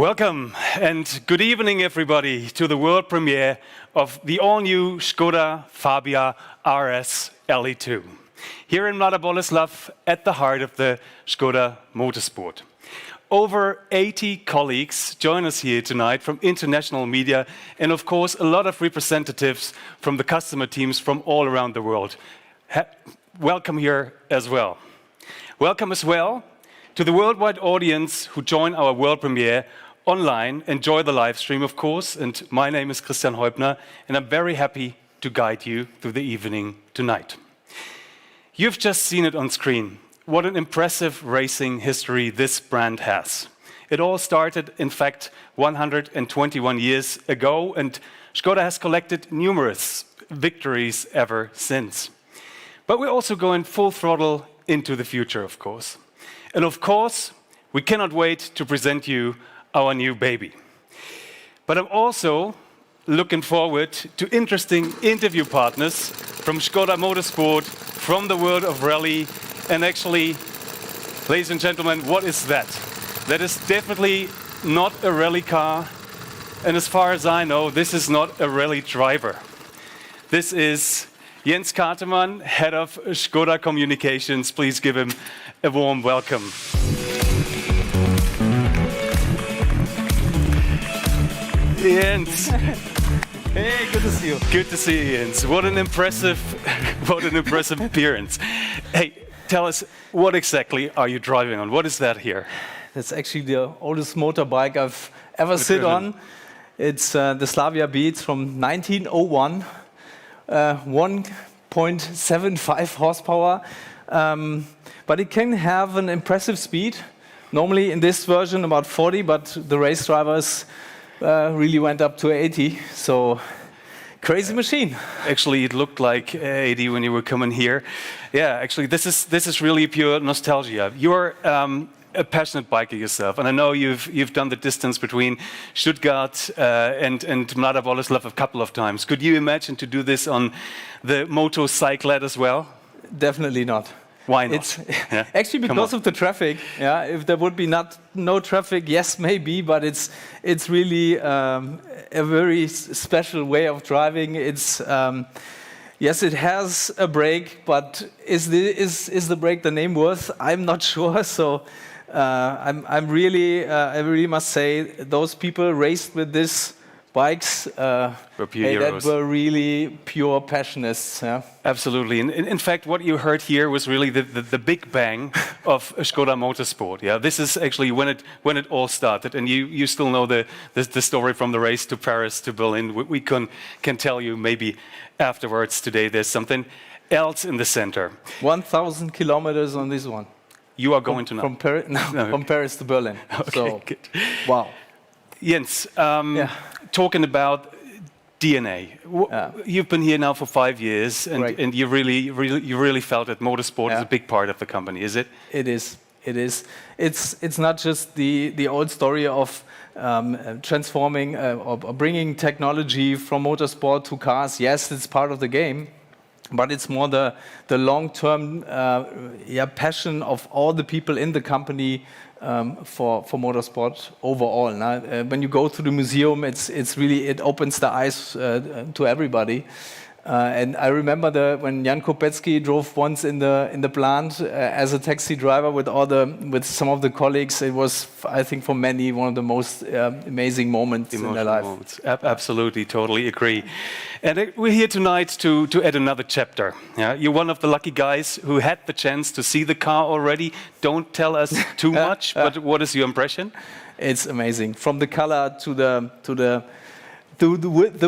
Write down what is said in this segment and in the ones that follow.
Welcome and good evening, everybody, to the world premiere of the all-new ŠKODA FABIA RS Rally2. Here in Mladá Boleslav, at the heart of the ŠKODA Motorsport. Over 80 colleagues join us here tonight from international media and, of course, a lot of representatives from the customer teams from all around the world. Welcome here as well. Welcome as well to the worldwide audience who join our world premiere online. Enjoy the live stream, of course, and my name is Christian Heubner, and I'm very happy to guide you through the evening tonight. You've just seen it on screen. What an impressive racing history this brand has. It all started, in fact, 121 years ago, and ŠKODA has collected numerous victories ever since. But we're also going full throttle into the future, of course. And of course, we cannot wait to present you our new baby. But I'm also looking forward to interesting interview partners from ŠKODA Motorsport, from the world of rally. And actually, ladies and gentlemen, what is that? That is definitely not a rally car. And as far as I know, this is not a rally driver. This is Jens Kartemann, head of ŠKODA Communications. Please give him a warm welcome. Jens. Hey, good to see you. Good to see you, Jens. What an impressive appearance. Hey, tell us, what exactly are you driving on? What is that here? That's actually the oldest motorbike I've ever sit on. It's the Slavia Beats from 1901, 1.75 horsepower, but it can have an impressive speed. Normally in this version about 40, but the race drivers really went up to 80, so crazy machine. Actually, it looked like 80 when you were coming here. Yeah, actually, this is really pure nostalgia. You're a passionate biker yourself, and I know you've done the distance between Stuttgart and Mladá Boleslav a couple of times. Could you imagine to do this on the motorcyclette as well? Definitely not. Why not? It's actually because of the traffic. Yeah, if there would be no traffic, yes, maybe, but it's really a very special way of driving. It's yes, it has a brake, but is the brake the name worth? I'm not sure. So I really must say those people raced with this bikes that were really pure passionists. Yeah? Absolutely. In fact, what you heard here was really the big bang of ŠKODA Motorsport. Yeah, this is actually when it all started, and you still know the story from the race to Paris to Berlin. We can tell you maybe afterwards today. There's something else in the center. 1,000 kilometers on this one. You are going to know. From Paris to Berlin. Okay, so, good. Wow. Jens, talking about DNA. You've been here now for 5 years, and you really felt that motorsport is a big part of the company, is it? It is. It is. It's not just the old story of transforming or bringing technology from motorsport to cars. Yes, it's part of the game, but it's more the long-term passion of all the people in the company for motorsport overall. When you go to the museum, it opens the eyes to everybody. And I remember when Jan Kopecky drove once in the plant as a taxi driver with some of the colleagues. It was, I think, for many one of the most amazing moments in their life. Absolutely, totally agree. And we're here tonight to add another chapter. Yeah? You're one of the lucky guys who had the chance to see the car already. Don't tell us too much, but what is your impression? It's amazing. From the color to the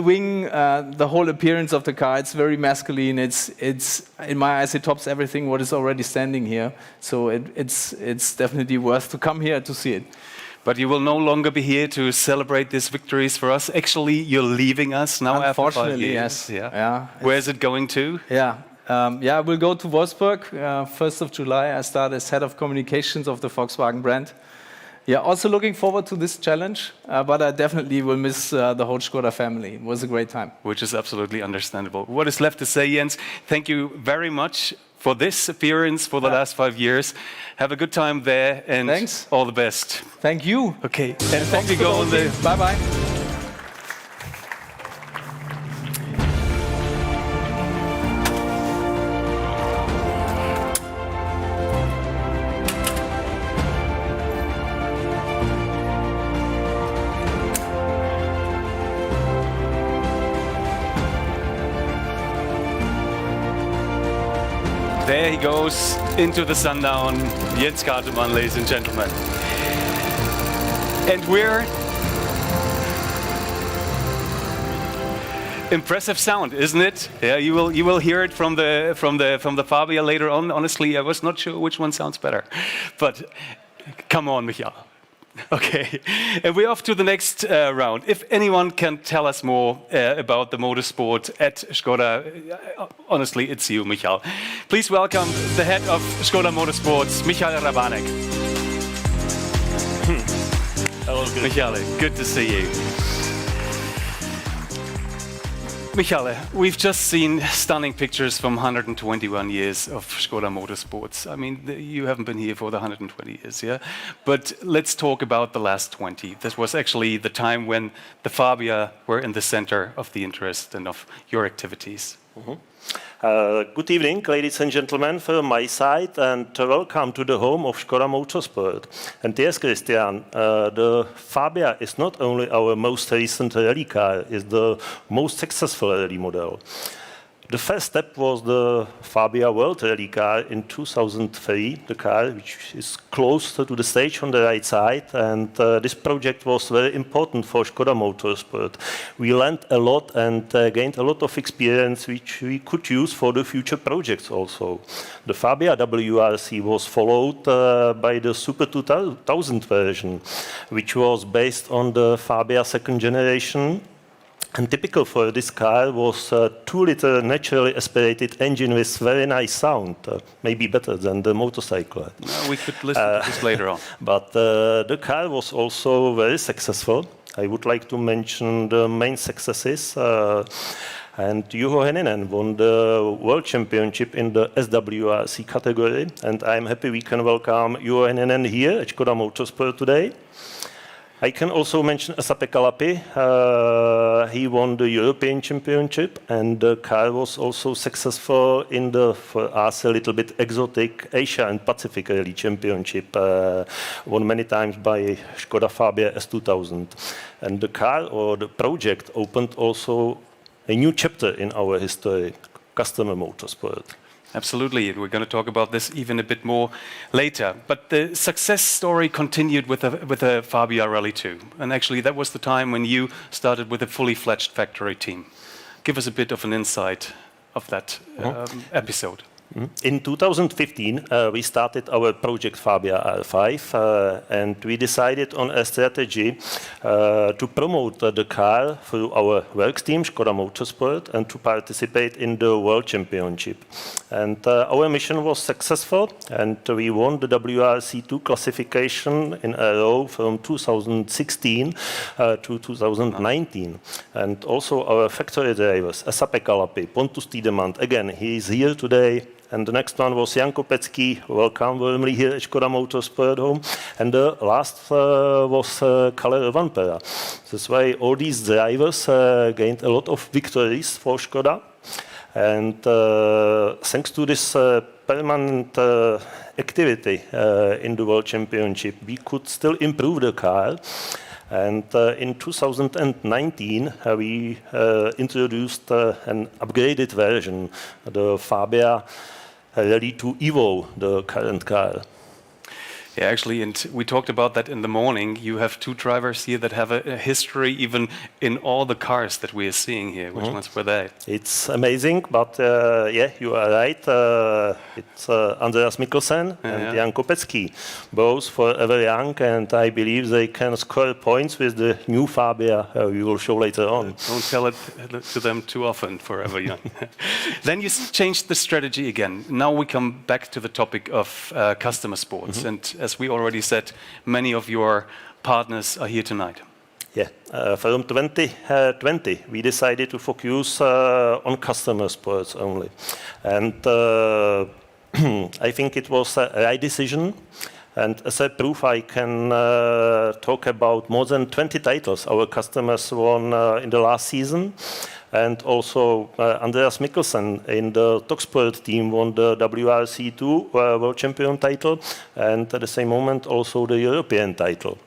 wing, the whole appearance of the car, it's very masculine. It's in my eyes, it tops everything what is already standing here. So it's definitely worth to come here to see it. But you will no longer be here to celebrate these victories for us. Actually, you're leaving us now after 5 years. Yes. Yeah. Where is it going to? We'll go to Wolfsburg. 1st of July, I start as head of communications of the Volkswagen brand. yeah, also looking forward to this challenge, but I definitely will miss the whole ŠKODA family. It was a great time. Which is absolutely understandable. What is left to say, Jens? Thank you very much for this appearance for the last 5 years. Have a good time there, and Thanks. all the best. Thank you. Okay, And and off thanks we to go the on the. Bye bye. There he goes into the sundown. Jens Gartemann, ladies and gentlemen. And we're impressive sound, isn't it? Yeah, you will hear it from the Fabia later on. Honestly, I was not sure which one sounds better, but come on, Michael. Okay, and we're off to the next round. If anyone can tell us more about the motorsport at ŠKODA, honestly, it's you, Michael. Please welcome the head of ŠKODA Motorsports, Michael Rabanek. Hello, good. Michale, good to see you. Michale, we've just seen stunning pictures from 121 years of ŠKODA Motorsports. I mean, you haven't been here for the 120 years, yeah? But let's talk about the last 20. This was actually the time when the Fabia were in the center of the interest and of your activities. Good evening, ladies and gentlemen, from my side, and welcome to the home of ŠKODA Motorsport. And yes, Christian, the Fabia is not only our most recent rally car, it's the most successful rally model. The first step was the Fabia World Rally car in 2003, the car which is close to the stage on the right side, and this project was very important for ŠKODA Motorsport. We learned a lot and gained a lot of experience which we could use for the future projects also. The Fabia WRC was followed by the Super 2000 version, which was based on the Fabia second generation. And typical for this car was a 2-liter naturally aspirated engine with very nice sound, maybe better than the motorcycle. We could listen to this later on. But the car was also very successful. I would like to mention the main successes. And Juho Hänninen won the World Championship in the SWRC category. And I'm happy we can welcome Juho Hänninen here at ŠKODA Motorsport today. I can also mention Esa-Pekka Lappi. He won the European Championship, and the car was also successful in the, for us, a little bit exotic Asia and Pacific Rally Championship, won many times by ŠKODA Fabia S2000. And the car or the project opened also a new chapter in our history, customer motorsport. Absolutely, we're going to talk about this even a bit more later. But the success story continued with the Fabia Rally2. And actually, that was the time when you started with a fully fledged factory team. Give us a bit of an insight of that episode. In 2015, we started our project Fabia R5, and we decided on a strategy to promote the car through our works team, ŠKODA Motorsport, and to participate in the World Championship. And our mission was successful, and we won the WRC2 classification in a row from 2016 to 2019. And also our factory drivers, Esa-Pekka Lappi, Pontus Tiedemand, again, he is here today. And the next one was Jan Kopecký, welcome warmly here at ŠKODA Motorsport home. And the last was Kalle Rovanperä. That's why all these drivers gained a lot of victories for ŠKODA. And thanks to this permanent activity in the World Championship, we could still improve the car. And in 2019, we introduced an upgraded version, the Fabia Rally2 Evo, the current car. Yeah, actually, and we talked about that in the morning. You have two drivers here that have a history even in all the cars that we are seeing here. Which ones were they? It's amazing, but yeah, you are right. It's Andreas Mikkelsen and Jan Kopecký, both forever young, and I believe they can score points with the new Fabia we will show later on. Don't tell it to them too often, forever young. Then you changed the strategy again. Now we come back to the topic of customer sports. And as we already said, many of your partners are here tonight. Yeah, from 2020, we decided to focus on customer sports only. And I think it was a right decision. And as a proof, I can talk about more than 20 titles our customers won in the last season. And also Andreas Mikkelsen in the Talksport team won the WRC2 World Champion title, and at the same moment also the European title.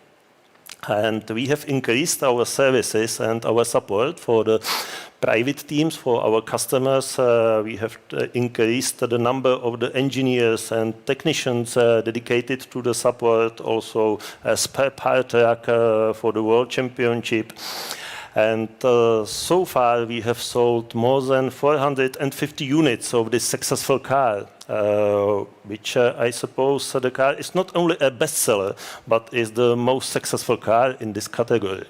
And we have increased our services and our support for the private teams, for our customers. We have increased the number of the engineers and technicians dedicated to the support, also a spare part track for the World Championship. And so far we have sold more than 450 units of this successful car, which I suppose the car is not only a bestseller, but is the most successful car in this category.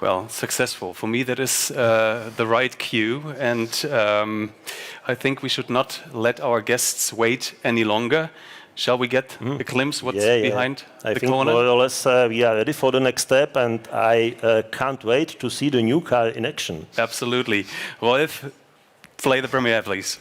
Well, successful. For me, that is the right cue. And I think we should not let our guests wait any longer. Shall we get a glimpse what's behind I the think corner? more or less we are ready for the next step, and I can't wait to see the new car in action. Absolutely. Rolf, play the premiere, please.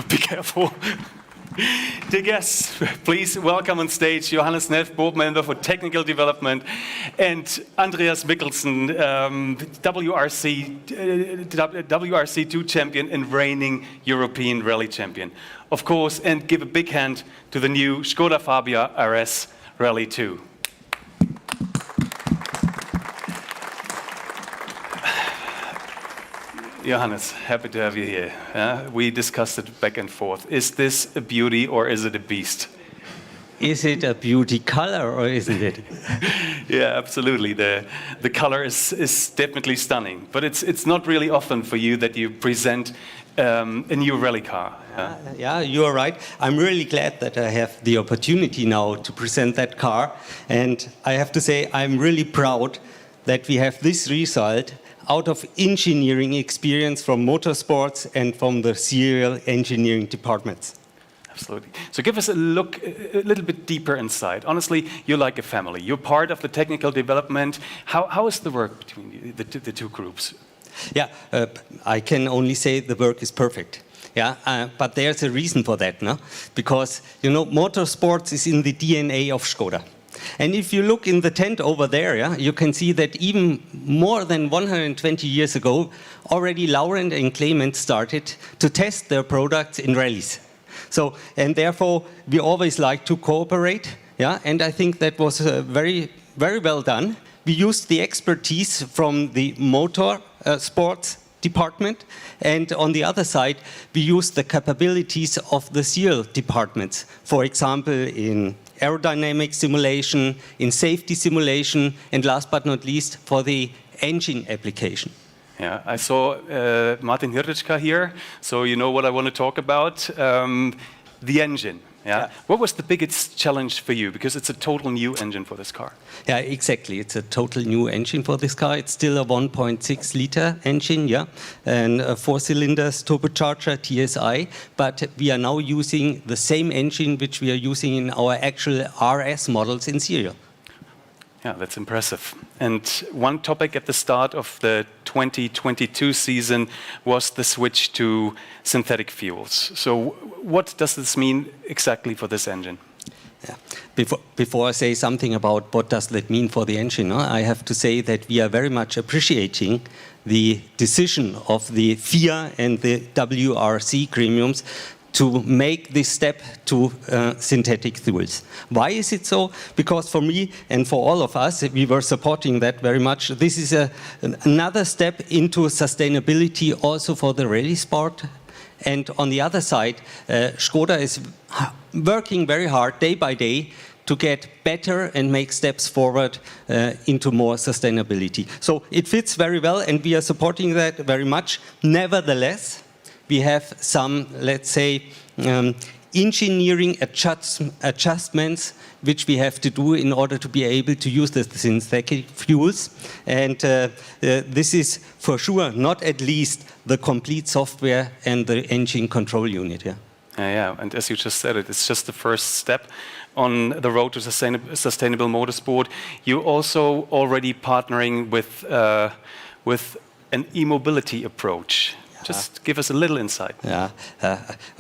Be careful. Dear guests, please welcome on stage Johannes Neff, board member for technical development, and Andreas Mikkelsen, WRC2 champion and reigning European rally champion. Of course, and give a big hand to the new ŠKODA FABIA RS Rally2. Johannes, happy to have you here. We discussed it back and forth. Is this a beauty or is it a beast? Is it a beauty color or isn't it? Yeah, absolutely. The color is definitely stunning, but it's not really often for you that you present a new rally car. Yeah, you are right. I'm really glad that I have the opportunity now to present that car, and I have to say I'm really proud that we have this result out of engineering experience from motorsports and from the serial engineering departments. Absolutely. So give us a look a little bit deeper inside. Honestly, you're like a family. You're part of the technical development. How is the work between the two groups? Yeah, I can only say the work is perfect. Yeah, but there's a reason for that, no? Because, you know, motorsports is in the DNA of ŠKODA. And if you look in the tent over there, yeah, you can see that even more than 120 years ago, already Laurent and Clement started to test their products in rallies. So, and therefore, we always like to cooperate, yeah, and I think that was very, very well done. We used the expertise from the motor sports department, and on the other side, we used the capabilities of the seal departments. For example, in aerodynamic simulation, in safety simulation, and last but not least, for the engine application. Yeah, I saw Martin Hirtichka here, so you know what I want to talk about, the engine. Yeah. What was the biggest challenge for you? Because it's a total new engine for this car. Yeah, exactly. It's a total new engine for this car. It's still a 1.6 liter engine, yeah, and a 4-cylinder turbocharger TSI. But we are now using the same engine which we are using in our actual RS models in serial. Yeah, that's impressive. And one topic at the start of the 2022 season was the switch to synthetic fuels. So what does this mean exactly for this engine? Yeah. Before I say something about what does that mean for the engine, I have to say that we are very much appreciating the decision of the FIA and the WRC gremiums to make this step to synthetic fuels. Why is it so? Because for me and for all of us, we were supporting that very much. This is another step into sustainability also for the rally sport. And on the other side, ŠKODA is working very hard day by day to get better and make steps forward into more sustainability. So it fits very well, and we are supporting that very much. Nevertheless, we have some, let's say, engineering adjustments which we have to do in order to be able to use the synthetic fuels. And this is for sure not at least the complete software and the engine control unit. Yeah. Yeah, and as you just said, it's just the first step on the road to sustainable motorsport. You're also already partnering with an e-mobility approach. Just give us a little insight. Yeah,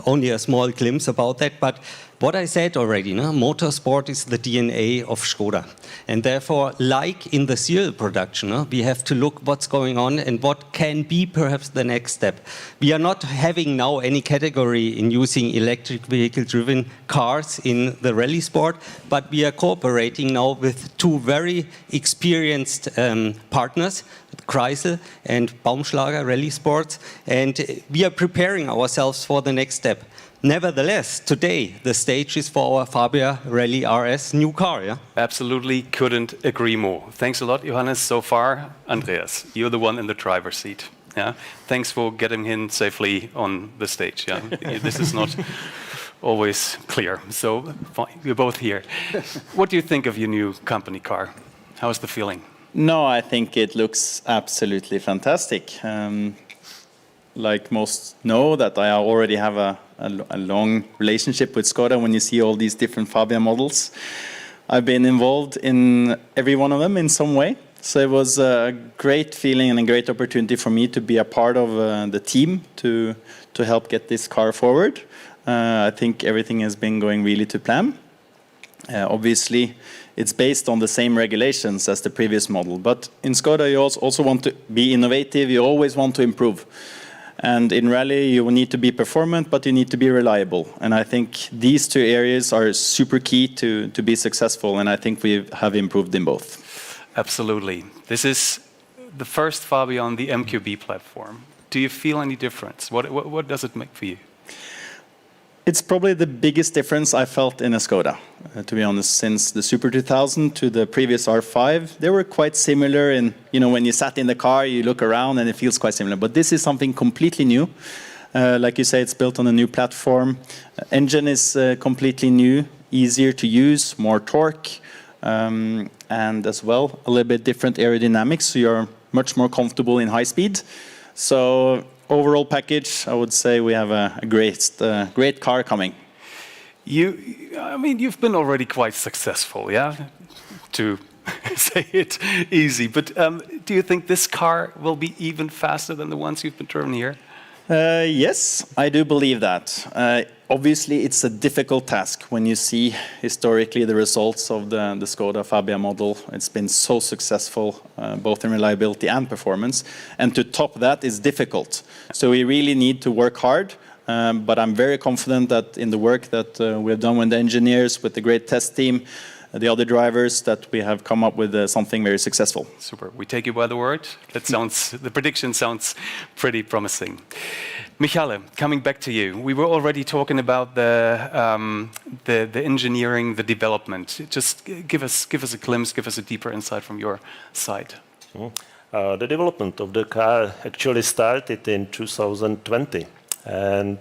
only a small glimpse about that. But what I said already, motorsport is the DNA of ŠKODA. And therefore, like in the serial production, we have to look what's going on and what can be perhaps the next step. We are not having now any category in using electric vehicle-driven cars in the rally sport, but we are cooperating now with two very experienced partners, Kreisel and Baumschlager Rally Sports, and we are preparing ourselves for the next step. Nevertheless, today the stage is for our Fabia Rally RS new car. Yeah? Absolutely couldn't agree more. Thanks a lot, Johannes. So far, Andreas, you're the one in the driver's seat. Yeah, thanks for getting him safely on the stage. Yeah, this is not always clear. So fine, we're both here. What do you think of your new company car? How is the feeling? No, I think it looks absolutely fantastic. Like most know, that I already have a long relationship with ŠKODA. When you see all these different Fabia models, I've been involved in every one of them in some way. So it was a great feeling and a great opportunity for me to be a part of the team to help get this car forward. I think everything has been going really to plan. Obviously, it's based on the same regulations as the previous model. But in ŠKODA, you also want to be innovative. You always want to improve. And in rally, you need to be performant, but you need to be reliable. And I think these two areas are super key to be successful. And I think we have improved in both. Absolutely. This is the first Fabia on the MQB platform. Do you feel any difference? What does it make for you? It's probably the biggest difference I felt in a ŠKODA, to be honest. Since the Super 2000 to the previous R5, they were quite similar. And when you sat in the car, you look around and it feels quite similar. But this is something completely new. Like you say, it's built on a new platform. Engine is completely new, easier to use, more torque, and as well a little bit different aerodynamics. So you're much more comfortable in high speed. So overall package, I would say we have a great car coming. You've been already quite successful, yeah, to say it easy. But do you think this car will be even faster than the ones you've been driven here? Yes, I do believe that. Obviously, it's a difficult task when you see historically the results of the ŠKODA Fabia model. It's been so successful, both in reliability and performance. And to top that is difficult. So we really need to work hard. But I'm very confident that in the work that we have done with the engineers, with the great test team, the other drivers, that we have come up with something very successful. Super. We take you by the word. The prediction sounds pretty promising. Michale, coming back to you. We were already talking about the engineering, the development. Just give us a glimpse, give us a deeper insight from your side. The development of the car actually started in 2020. And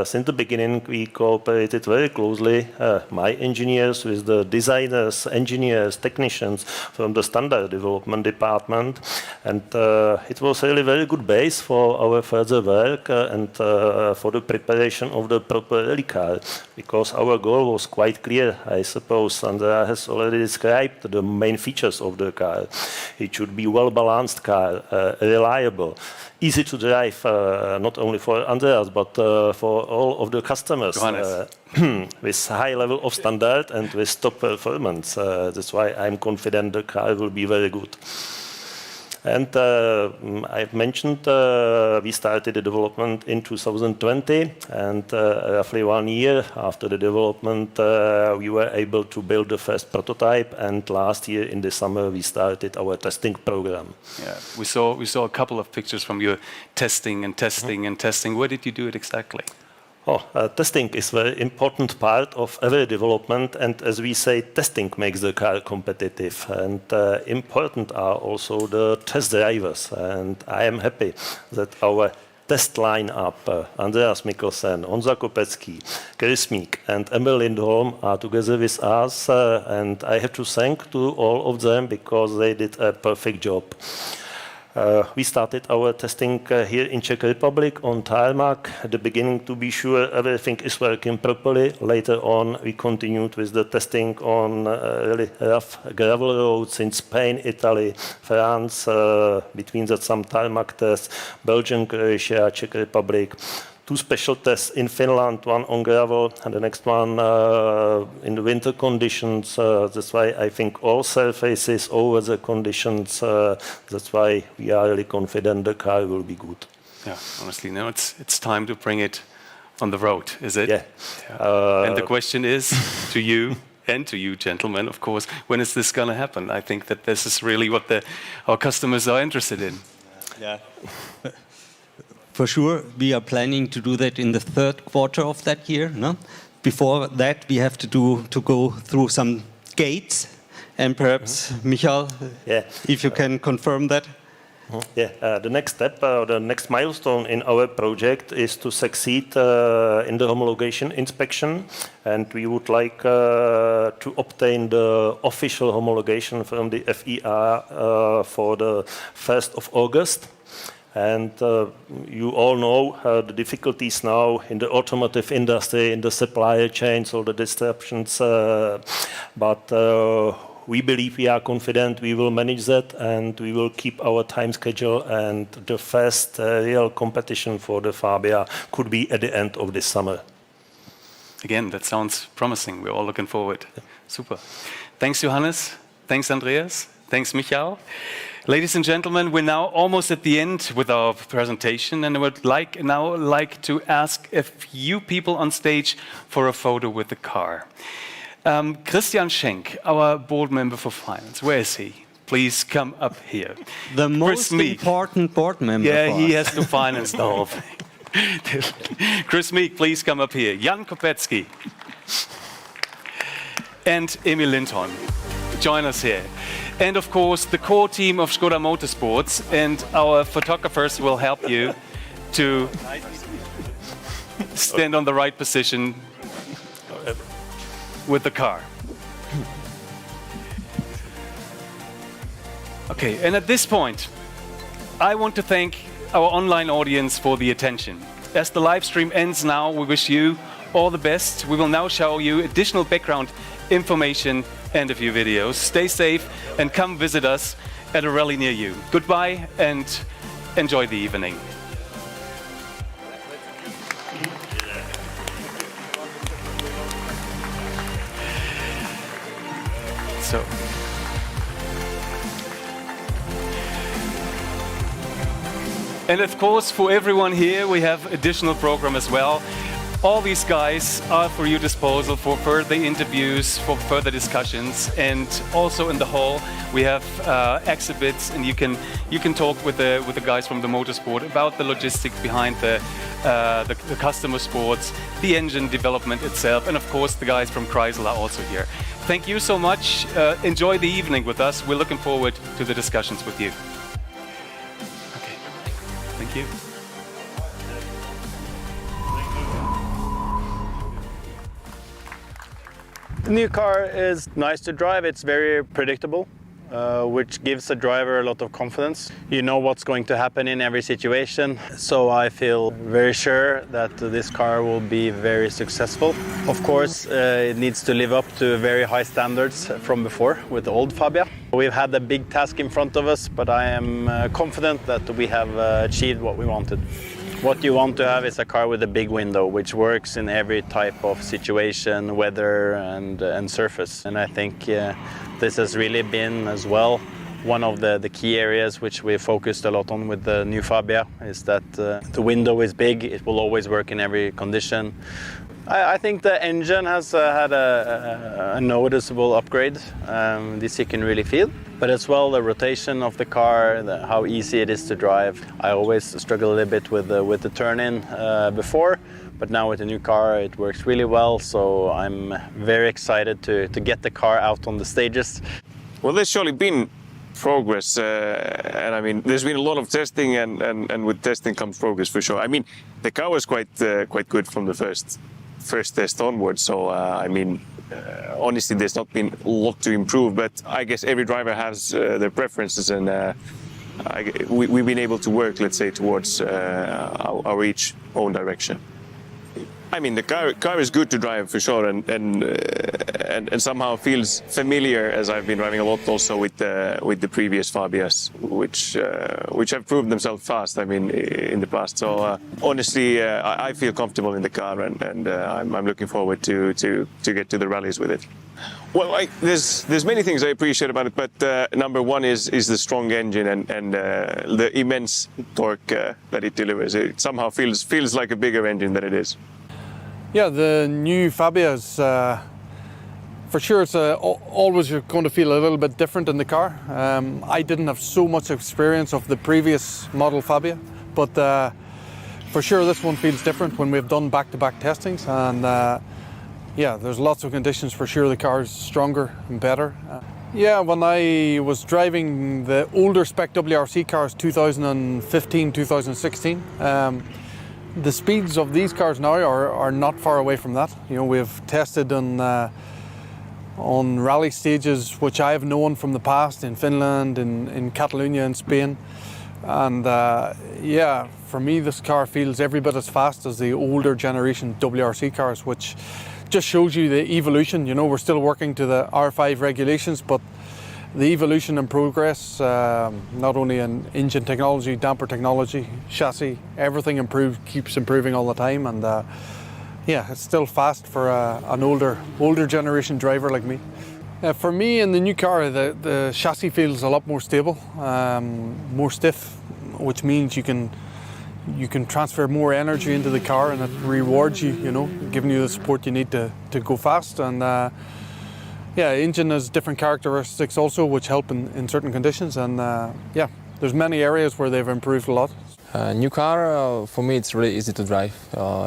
since the beginning, we cooperated very closely, my engineers with the designers, engineers, technicians from the standard development department. And it was really very good base for our further work and for the preparation of the proper rally car, because our goal was quite clear, I suppose. Andrea has already described the main features of the car. It should be well-balanced car, reliable, easy to drive, not only for Andreas, but for all of the customers, with high level of standard and with top performance. That's why I'm confident the car will be very good. And I've mentioned we started the development in 2020, and roughly 1 year after the development, we were able to build the first prototype. And last year in the summer, we started our testing program. Yeah, we saw a couple of pictures from your testing. Where did you do it exactly? Testing is a very important part of every development, and as we say, testing makes the car competitive. And important are also the test drivers. And I am happy that our test lineup, Andreas Mikkelsen, Honza Kopecký, Chris Meek, and Emil Lindholm are together with us. And I have to thank to all of them because they did a perfect job. We started our testing here in Czech Republic on tarmac. At the beginning, to be sure everything is working properly. Later on, we continued with the testing on really rough gravel roads in Spain, Italy, France, between that some tarmac tests, Belgium, Croatia, Czech Republic. 2 special tests in Finland, 1 on gravel and the next one in the winter conditions. That's why I think all surfaces over the conditions. That's why we are really confident the car will be good. Yeah, honestly, now it's time to bring it on the road, is it? Yeah. And the question is to you and to you, gentlemen, of course, when is this going to happen? I think that this is really what our customers are interested in. Yeah. For sure, we are planning to do that in the 3rd quarter of that year. No? Before that, we have to go through some gates, and perhaps Michael, if you can confirm that. Yeah, the next step, the next milestone in our project is to succeed in the homologation inspection, and we would like to obtain the official homologation from the FIA for the 1st of August. And you all know the difficulties now in the automotive industry, in the supplier chains, all the disruptions. But we believe, we are confident we will manage that, and we will keep our time schedule. And the first real competition for the Fabia could be at the end of this summer. Again, that sounds promising. We're all looking forward. Super. Thanks, Johannes. Thanks, Andreas. Thanks, Michael. Ladies and gentlemen, we're now almost at the end with our presentation, and I would now like to ask a few people on stage for a photo with the car. Christian Schenk, our board member for finance, where is he? Please come up here. The most important board member. Yeah, he has to finance the whole thing. Chris Meek, please come up here. Jan Kopecký and Emil Lindholm, join us here. And of course, the core team of ŠKODA Motorsports, and our photographers will help you to stand on the right position with the car. Okay, and at this point, I want to thank our online audience for the attention. As the live stream ends now, we wish you all the best. We will now show you additional background information and a few videos. Stay safe and come visit us at a rally near you. Goodbye and enjoy the evening. so. And of course, for everyone here, we have additional program as well. All these guys are for your disposal for further interviews, for further discussions, and also in the hall we have exhibits, and you can talk with the guys from the Motorsport about the logistics behind the customer sports, the engine development itself, and of course the guys from Chrysler are also here. Thank you so much. Enjoy the evening with us. We're looking forward to the discussions with you. Okay, thank you. The new car is nice to drive. It's very predictable, which gives the driver a lot of confidence. You know what's going to happen in every situation. So I feel very sure that this car will be very successful. Of course, it needs to live up to very high standards from before with the old Fabia. We've had a big task in front of us, but I am confident that we have achieved what we wanted. What you want to have is a car with a big window, which works in every type of situation, weather and surface. And I think this has really been as well one of the key areas which we focused a lot on with the new Fabia, is that the window is big, it will always work in every condition. I think the engine has had a noticeable upgrade. This you can really feel. But as well, the rotation of the car, how easy it is to drive. I always struggle a little bit with the turn-in before, but now with the new car, it works really well. So I'm very excited to get the car out on the stages. Well, there's surely been progress, and I mean, there's been a lot of testing, and with testing comes progress for sure. I mean, the car was quite good from the first test onwards. So I mean, honestly, there's not been a lot to improve, but I guess every driver has their preferences, and we've been able to work, let's say, towards our each own direction. I mean, the car is good to drive for sure, and somehow feels familiar, as I've been driving a lot also with the previous Fabias, which have proven themselves fast. I mean, in the past. So honestly, I feel comfortable in the car, and I'm looking forward to get to the rallies with it. Well, there's many things I appreciate about it, but number one is the strong engine and the immense torque that it delivers. It somehow feels like a bigger engine than it is. Yeah, the new Fabia is, for sure, it's always you're going to feel a little bit different in the car. I didn't have so much experience of the previous model Fabia, but for sure this one feels different when we've done back-to-back testings. And yeah, there's lots of conditions for sure the car is stronger and better. Yeah, when I was driving the older spec WRC cars, 2015, 2016, the speeds of these cars now are not far away from that. You know, we've tested on rally stages which I have known from the past in Finland, in Catalonia in Spain. And yeah, for me this car feels every bit as fast as the older generation WRC cars, which just shows you the evolution. You know, we're still working to the R5 regulations, but the evolution and progress, not only in engine technology, damper technology, chassis, everything keeps improving all the time. And yeah, it's still fast for an older generation driver like me. For me, in the new car, the chassis feels a lot more stable, more stiff, which means you can transfer more energy into the car, and it rewards you, you know, giving you the support you need to go fast. And yeah, engine has different characteristics also, which help in certain conditions. And yeah, there's many areas where they've improved a lot. New car, for me, it's really easy to drive.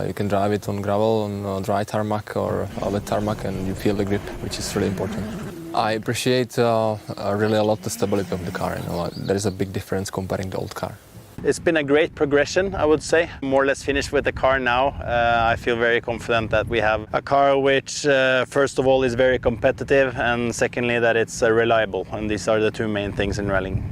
You can drive it on gravel, on dry tarmac or wet tarmac, and you feel the grip, which is really important. I appreciate really a lot the stability of the car. You know, there is a big difference comparing the old car. It's been a great progression, I would say. More or less finished with the car now. I feel very confident that we have a car which, first of all, is very competitive, and secondly, that it's reliable. And these are the two main things in rallying.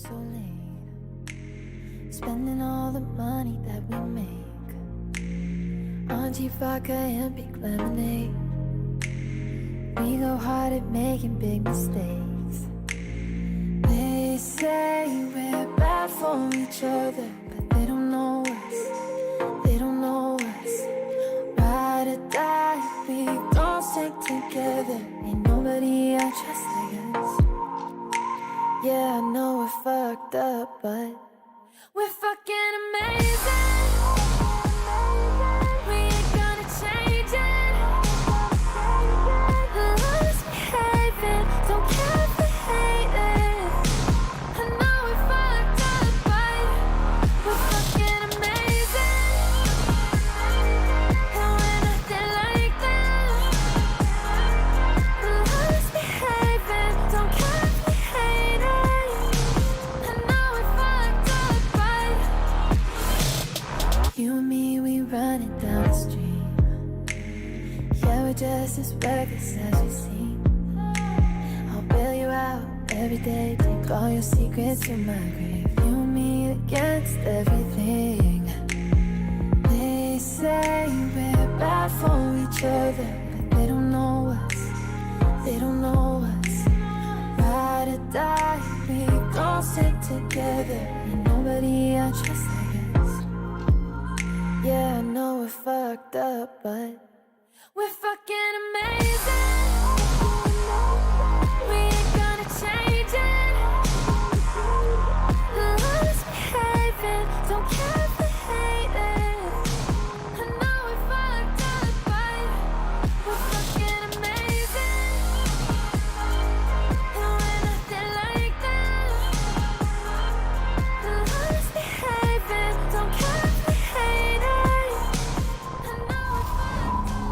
so late, spending all the money that we make on cheap vodka and big lemonade. We go hard at making big mistakes. They say we're bad for each other, but they don't know us. They don't know us. Ride or die, we gon' stick together. Ain't nobody I trust like us. Yeah, I know we're fucked up, but we're fucking amazing. We ain't gonna change it. Love's behaving, don't care if we hate it. I know we're fucked up, but we're fucking amazing. And we're nothing like them. Love's behaving, don't care if we hate it. I know we're fucked up, but you and me, we running down the street. Yeah, we're just as reckless as we seem. I'll bail you out every day, take all your secrets to my grave. You and me against everything. They say we're bad for each other, but they don't know us. They don't know us. Ride or die, we gon' stick together. Ain't nobody I trust like us. Yeah, I know we're fucked up, but we're fucking amazing. We ain't gonna change it. Love's behaving, don't care if we hate it. I know we're fucked up, but we're fucking amazing. And we're nothing like them. Love's behaving, don't care if we hate it. I know we're fucked up.